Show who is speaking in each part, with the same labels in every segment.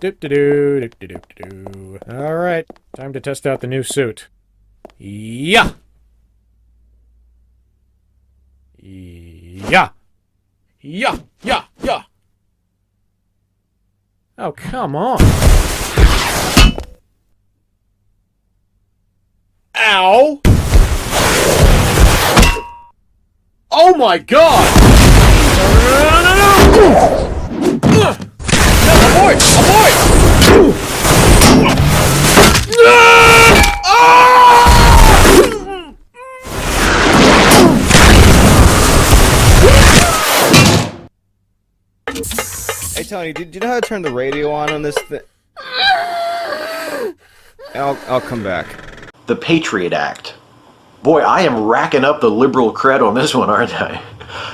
Speaker 1: All right, time to test out the new suit. Yeah! Yeah! Yeah! Yeah! Yeah! Oh, come on! Ow! Oh my god! No! Abort! Abort!
Speaker 2: Hey Tony, do you know how to turn the radio on this thing? I'll come back.
Speaker 3: The Patriot Act. Boy, I am racking up the liberal cred on this one, aren't I?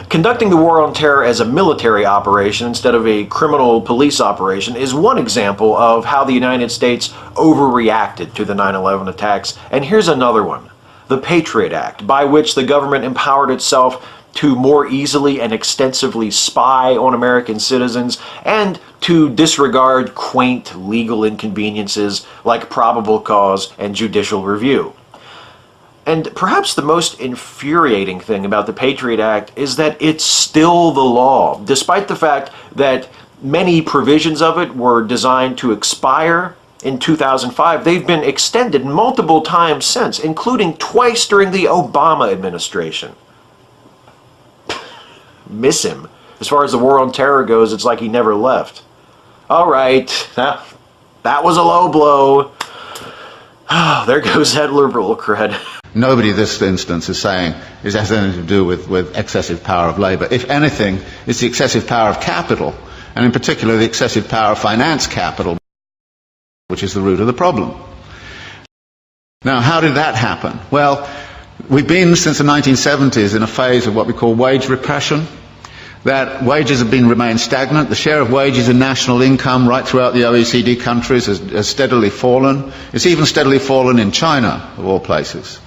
Speaker 3: Conducting the war on terror as a military operation instead of a criminal police operation is one example of how the United States overreacted to the 9/11 attacks. And here's another one. The Patriot Act, by which the government empowered itself to more easily and extensively spy on American citizens and to disregard quaint legal inconveniences like probable cause and judicial review. And perhaps the most infuriating thing about the Patriot Act is that it's still the law, despite the fact that many provisions of it were designed to expire in 2005. They've been extended multiple times since, including twice during the Obama administration. Miss him. As far as the war on terror goes, it's like he never left. All right, that was a low blow. Oh, there goes that liberal cred.
Speaker 4: Nobody in this instance is saying it has anything to do with excessive power of labour. If anything, it's the excessive power of capital, and in particular the excessive power of finance capital, which is the root of the problem. Now, how did that happen? Well, we've been since the 1970s in a phase of what we call wage repression, that wages have remained stagnant. The share of wages in national income right throughout the OECD countries has steadily fallen. It's even steadily fallen in China, of all places.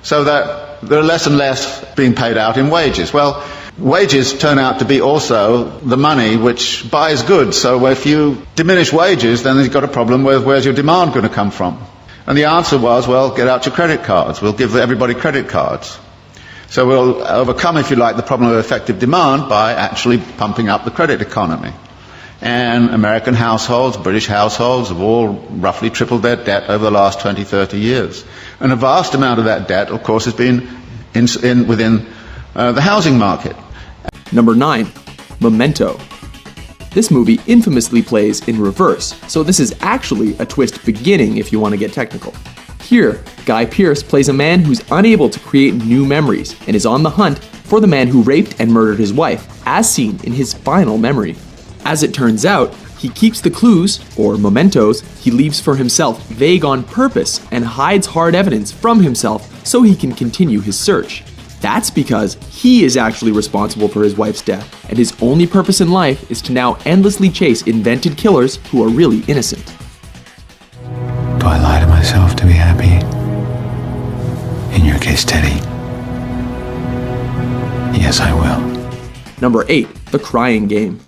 Speaker 4: So that there are less and less being paid out in wages. Well, wages turn out to be also the money which buys goods. So if you diminish wages, then you've got a problem with where's your demand going to come from? And the answer was, well, get out your credit cards. We'll give everybody credit cards. So we'll overcome, if you like, the problem of effective demand by actually pumping up the credit economy. And American households, British households have all roughly tripled their debt over the last 20, 30 years. And a vast amount of that debt, of course, has been within the housing market.
Speaker 5: Number 9. Memento. This movie infamously plays in reverse, so this is actually a twist beginning if you want to get technical. Here, Guy Pearce plays a man who's unable to create new memories and is on the hunt for the man who raped and murdered his wife, as seen in his final memory. As it turns out, he keeps the clues, or mementos, he leaves for himself vague on purpose and hides hard evidence from himself so he can continue his search. That's because he is actually responsible for his wife's death, and his only purpose in life is to now endlessly chase invented killers who are really innocent.
Speaker 6: Do I lie to myself to be happy? In your case, Teddy. Yes, I will.
Speaker 5: Number 8. The Crying Game.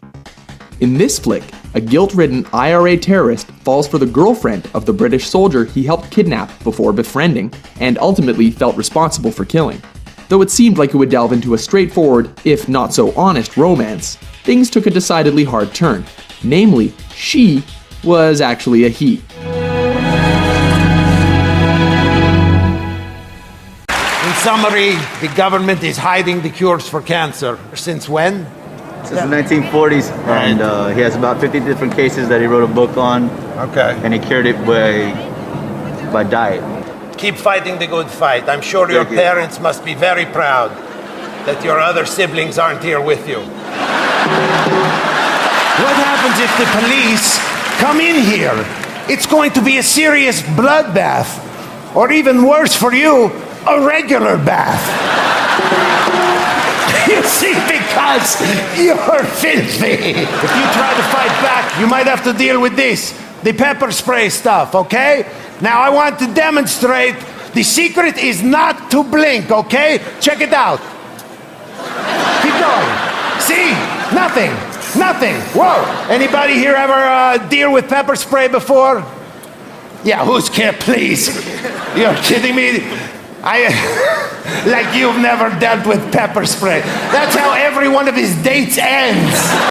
Speaker 5: In this flick, a guilt-ridden IRA terrorist falls for the girlfriend of the British soldier he helped kidnap before befriending, and ultimately felt responsible for killing. Though it seemed like it would delve into a straightforward, if not so honest, romance, things took a decidedly hard turn. Namely, she was actually a he.
Speaker 7: In summary, the government is hiding the cures for cancer. Since when?
Speaker 8: Since the 1940s, and he has about 50 different cases that he wrote a book on.
Speaker 7: Okay.
Speaker 8: And he cured it by diet.
Speaker 7: Keep fighting the good fight. I'm sure your parents must be very proud that your other siblings aren't here with you. What happens if the police come in here? It's going to be a serious bloodbath. Or even worse for you, a regular bath. You see, because you're filthy. If you try to fight back, you might have to deal with this, the pepper spray stuff, okay? Now I want to demonstrate the secret is not to blink, okay? Check it out. Keep going. See? Nothing. Nothing. Whoa. Anybody here ever deal with pepper spray before? Yeah, who's scared, please? You're kidding me? Like you've never dealt with pepper spray. That's how every one of his dates ends.